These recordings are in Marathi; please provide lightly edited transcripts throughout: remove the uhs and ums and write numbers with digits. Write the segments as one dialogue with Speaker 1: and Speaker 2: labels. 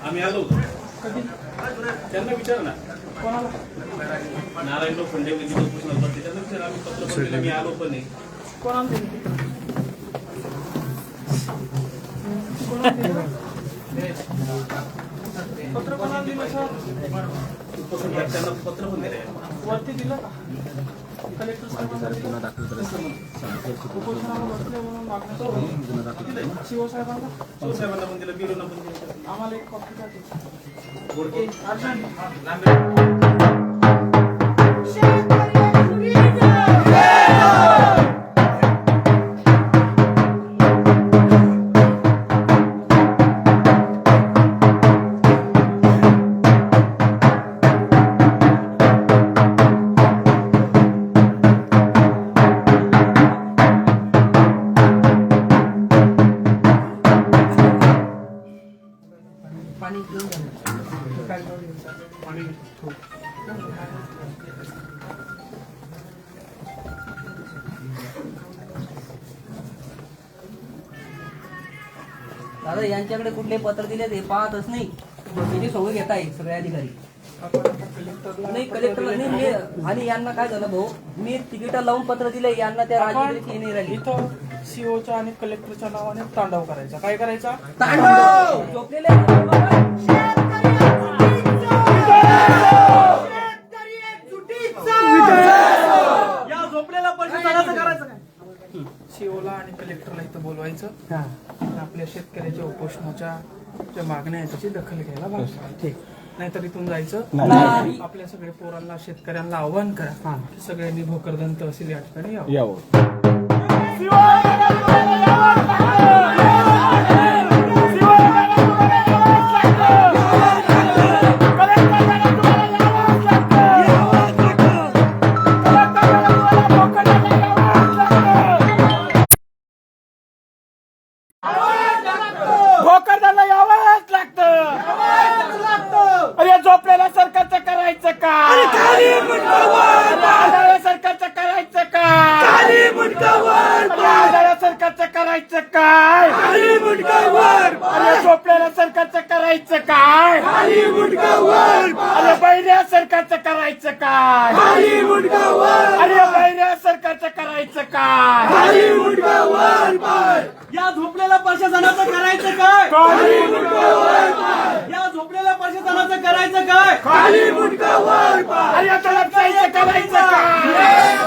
Speaker 1: आम्ही आलो त्यांना विचार ना नारायण फंडे त्यांना विचार आम्ही पत्र मी आलो पण नाही पत्र कोणाला दिलं सर त्यांना पत्र पण दिलं वरती दिलं का कलेक्टर साहेबांना शिवसाहेबांना पण दिलं बिरोना पण दिलं आम्हाला एक कॉपी
Speaker 2: दादा यांच्याकडे कुठले पत्र दिले ते पाहतच नाही त्याची सवय घेत आहे सगळे अधिकारी नाही कलेक्टरला नाही आणि यांना काय झालं भाऊ मी तिकीट लावून पत्र दिले यांना त्या राजकीय नाही राहिली
Speaker 3: इथं सीओच्या आणि कलेक्टरच्या नावाने तांडव करायचा काय करायचा
Speaker 2: तांडव झोपलेले
Speaker 3: या झोपलेला परिषदाचं करायचं काय सीओला आणि कलेक्टरला इथं बोलवायचं आपल्या शेतकऱ्याच्या उपोषणाच्या ज्या मागण्या आहेत त्याची दखल घ्यायला भाग ठीक नाहीतर इथून जायचं आपल्या सगळ्या पोरांना शेतकऱ्यांना आव्हान करा सगळ्यांनी भोकरदन तहसील या ठिकाणी यावं भोकरदनला यावंच लागतं अरे झोपलेल्या सरकारचं करायचं का सरकारचं करायचं काय सरकारचं करायचं काय अरे झोपलेल्या सरकारचं करायचं काय अरे बैऱ्या सरकारचं करायचं काय अरे बैऱ्या सरकारचं करायचं काय या झोपलेल्या प्रशासनाचं करायचं काय या झोपलेल्या प्रशासनाचं करायचं काय अरे तळपसाईचं करायचं काय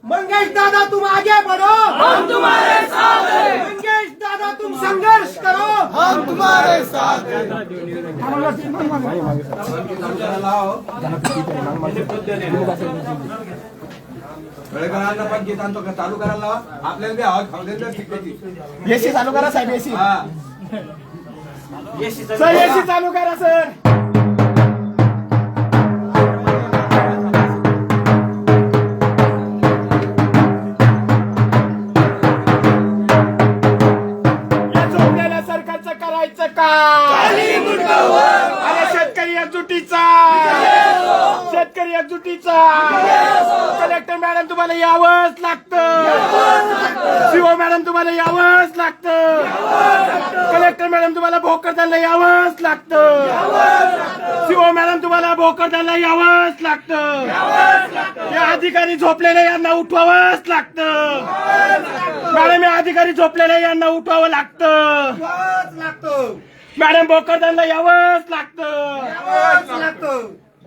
Speaker 4: मंगेश दादा तुम आगे बढ़ो हम तुम्हारे साथ हैं मंगेश दादा तुम संघर्ष करो हम तुम्हारे साथ हैं
Speaker 5: बेळगावांना पण गीत आणतो का चालू करायला लावा आपल्याला बी आवाज खाऊ देत
Speaker 3: एसी चालू करा साहेब एसी
Speaker 4: सर एसी चालू करा सर शेतकरी एकजुटीचा कलेक्टर मॅडम तुम्हाला यावंच लागतं सीओ मॅडम तुम्हाला यावंच लागतं कलेक्टर मॅडम तुम्हाला भोकरदनला यावंच लागतं सीओ मॅडम तुम्हाला भोकरदनला यावंच लागतं या अधिकारी झोपलेले यांना उठवावंच लागतं मॅडम या अधिकारी झोपलेले यांना उठवावं लागतं मॅडम भोकरदनला यावंच लागतं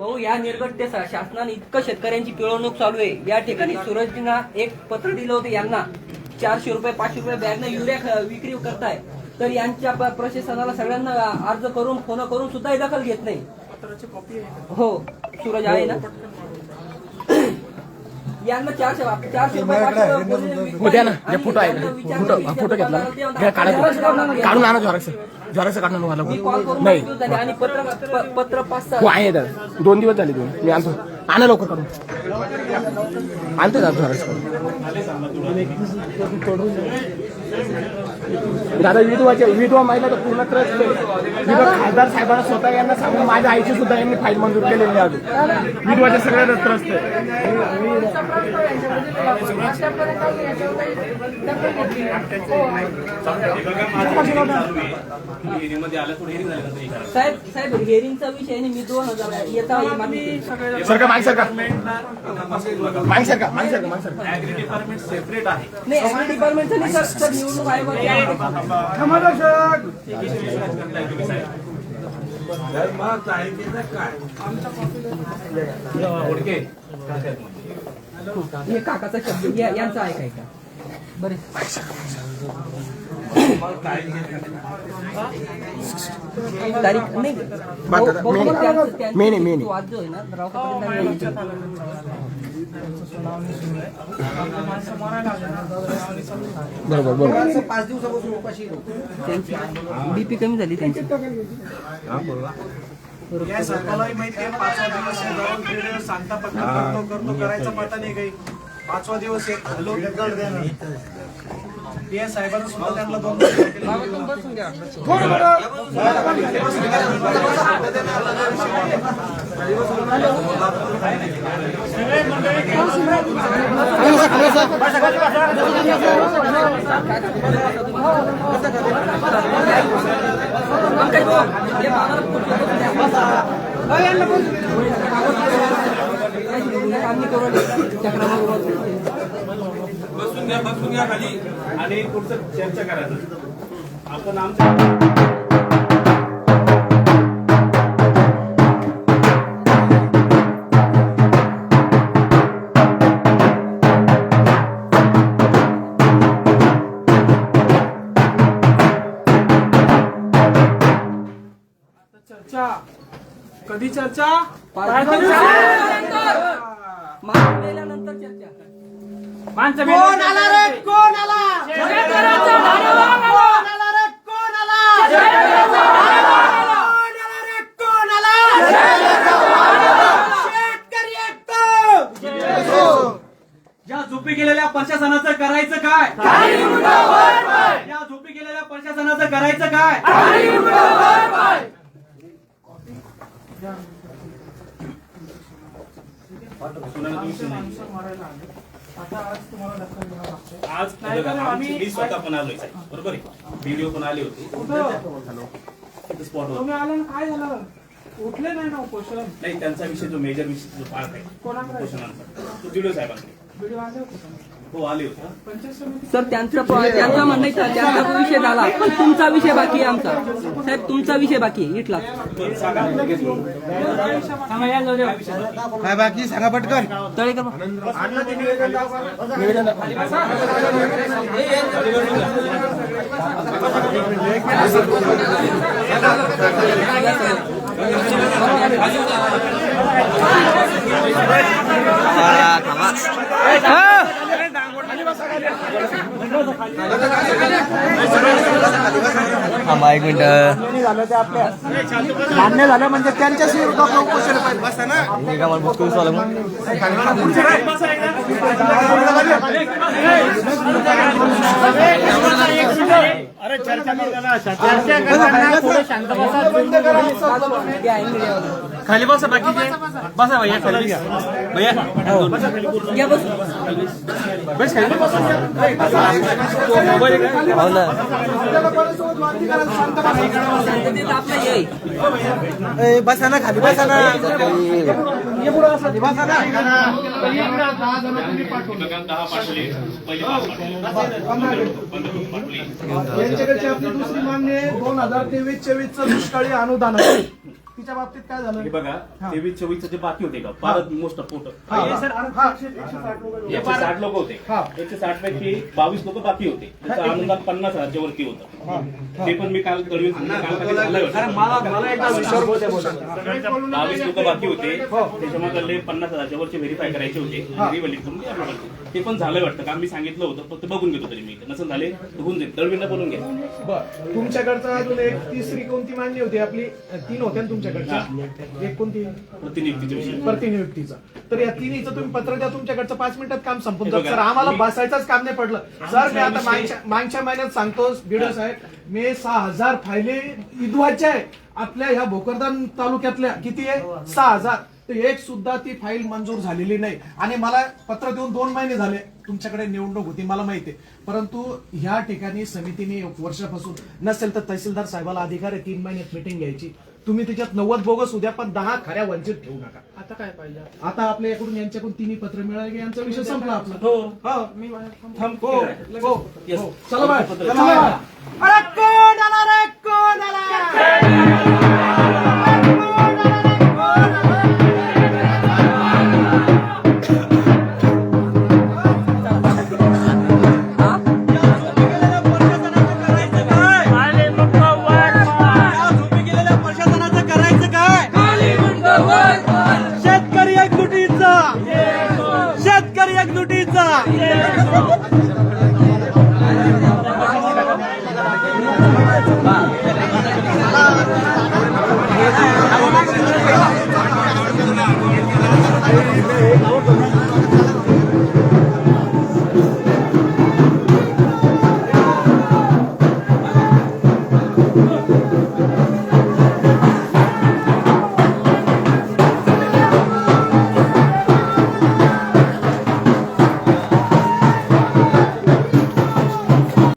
Speaker 2: भाऊ या निर्गट्य शासनाने इतकं शेतकऱ्यांची पिळवणूक चालू आहे. या ठिकाणी सूरजजींना एक पत्र दिलं होतं यांना 400 रुपये 500 रुपये बॅगनं युरिया विक्री करताय, तर यांच्या प्रशासनाला सगळ्यांना अर्ज करून फोन करून सुद्धा ही दखल घेत नाही.
Speaker 3: पत्राची कॉपी आहे.
Speaker 2: हो सूरज आहे ना, यांना 400 रुपये 500 रुपये
Speaker 4: द्या ना, हे फोटो आहे ना, फोटो घेतला ना, काढून आणा ज्वाराचं काढून मला
Speaker 2: मी कॉल करून
Speaker 4: नाही
Speaker 2: माहिती झाली आणि पत्र 5-6
Speaker 4: हो आहे दादा, 2 दिवस झाले मी आणतो. आणा लवकर काढून आणतो दादा ज्वाराचं. दादा विधवा महिला तर पूर्ण त्रस्त आहे. खासदार साहेबांना स्वतः यांना सांगून माझ्या आईची सुद्धा यांनी फाईल मंजूर केलेली आहे. अजून विधवाच्या सगळ्या त्रस्त आहे.
Speaker 2: साहेब हिअरिंगचा विषय नाही. मी 2000 येता
Speaker 4: सरका माग सरका माग सरका माग सरका माग सरका.
Speaker 1: ऍग्री डिपार्टमेंट सेपरेट आहे.
Speaker 2: नाही ऍग्री डिपार्टमेंटचं नाही सर, निवडणूक आयोगाची हे काकाचा शब्द यांचा ऐकायचा बरे. तारीख नाही
Speaker 4: मेन
Speaker 2: वाद जो आहे ना रावकापर्यंत
Speaker 4: बरोबर बरोबर.
Speaker 2: 5 दिवसापासून उपाशी त्यांची बीपी कमी झाली त्यांची.
Speaker 1: या सरकारलाही माहिती आहे 5वा दिवस आहे, जाऊन दीड सांगता पक्का करतो करायचा पता नाही काही. 5वा दिवस आहे, हॅलो या साहेबांना सुद्धा त्यांना 2
Speaker 2: बसून घ्या.
Speaker 1: बसून घ्या खाली आणि पुढचं चर्चा करायचं. आपण आमचं
Speaker 3: चर्चा कधी चर्चा
Speaker 2: मेल्यानंतर चर्चा.
Speaker 3: माणसं
Speaker 1: कोण आला रे कोण आला शेतकऱ्याचा या झोपी गेलेल्या प्रशासनाचं करायचं काय? या झोपी गेलेल्या प्रशासनाचं करायचं काय? आज मी स्वतः पण आलोय बरोबर आहे. व्हिडिओ पण आले होते. स्पॉटवर
Speaker 3: तुम्ही आला काय झालं? उठले नाही ना उपोषण?
Speaker 1: नाही, त्यांचा विषय जो मेजर विषय जो पार्ट आहे
Speaker 3: कोणाकडे?
Speaker 1: उपोषणाचा तो व्हिडिओ साहेबांकडे
Speaker 3: व्हिडिओ आले होते का?
Speaker 1: हो आले होते.
Speaker 3: पंचायत समिती
Speaker 2: सर त्यांचा म्हणणं आहे, त्यांचा विषय झाला पण तुमचा विषय बाकी आहे. आमचा साहेब तुमचा विषय बाकी आहे इथला.
Speaker 5: काय बाकी सांगा पटकन.
Speaker 2: तळेकर
Speaker 6: एक मिनिट
Speaker 5: मान्य झालं म्हणजे त्यांच्याशी उपोषण बसा ना.
Speaker 1: अरे चर्चा खाली बसा. बाकीचे बसा भैया खाली भैया
Speaker 2: या बस.
Speaker 1: बस खाली
Speaker 2: शांततेत आपलं येईल.
Speaker 5: बसा ना खाली बसा ना. बसा ना.
Speaker 3: यांच्याकडची आपली दुसरी मागणी 2023-24 दुष्काळी अनुदान आहे.
Speaker 4: तिच्या बाबतीत काय झालं?
Speaker 6: हे बघा 23-24 जे बाकी होते का भारत मोस्ट फोटो
Speaker 4: हा, हा, हा.
Speaker 6: 160 लोक होते.
Speaker 4: हा.
Speaker 6: 160 पैकी 22 लोक बाकी होते. त्याचं अनुदान 50,000च्या वरती होतं. ते पण मी काल कळवीन काल कधी झालंय वाटतं.
Speaker 4: मला एकदा विचार बोलते
Speaker 6: 22 लोक बाकी होते. त्याच्यामध्ये 50,000च्या वरचे व्हेरीफाय करायचे होते. Revalidate करून द्या आम्हाला. ते पण झालंय वाटतं का मी सांगितलं होतं फक्त बघून घेतो तरी मी नसेल झाले तर होऊन जाईल दळवींना बोलून घ्या.
Speaker 4: बर तुमच्याकडचं अजून एक तिसरी कोणती मान्य होती आपली? 3 होत्या ना तुमच्याकडच्या? एक कोणती?
Speaker 6: प्रतिनियुक्तीच्या विषयी
Speaker 4: प्रतिनियुक्तीचा. तर या तिन्हीचं तुम्ही पत्र द्या, तुमच्याकडचं 5 मिनिटात काम संपून
Speaker 6: हे
Speaker 4: जातं.
Speaker 6: बघा,
Speaker 4: सर आम्हाला
Speaker 6: मी-
Speaker 4: बसायचंच काम नाही पडलं. सर मी आता मागच्या महिन्यात सांगतो बीडो साहेब मी 6,000 फायली विधवाच्या आहे आपल्या ह्या भोकरदान तालुक्यातल्या. किती आहे? 6,000. तर एक सुद्धा ती फाईल मंजूर झालेली नाही. आणि मला पत्र देऊन 2 महिने झाले. तुमच्याकडे निवडणूक होती मला माहिती आहे, परंतु ह्या ठिकाणी समितीने 1 वर्षापासून नसेल तर तहसीलदार साहेबाला अधिकार आहे 3 महिन्यात मिटिंग घ्यायची. तुम्ही त्याच्यात 90 बोगस उद्या पण 10 खऱ्या वंचित ठेवू नका.
Speaker 3: आता काय पाहिजे?
Speaker 4: आता आपल्याकडून यांच्याकडून तिन्ही पत्र मिळाले की यांचा विषय संपला आपला.
Speaker 6: हो
Speaker 4: हो.
Speaker 3: मी
Speaker 6: थांब
Speaker 4: हो. हो.
Speaker 6: Yes.
Speaker 4: हो. चला बाय.
Speaker 6: पत्र.
Speaker 4: चला बाय. अरे कोण आला रे? कोण आला?
Speaker 1: शेतकरी एकजुटीचा शेतकरी एकजुटीचा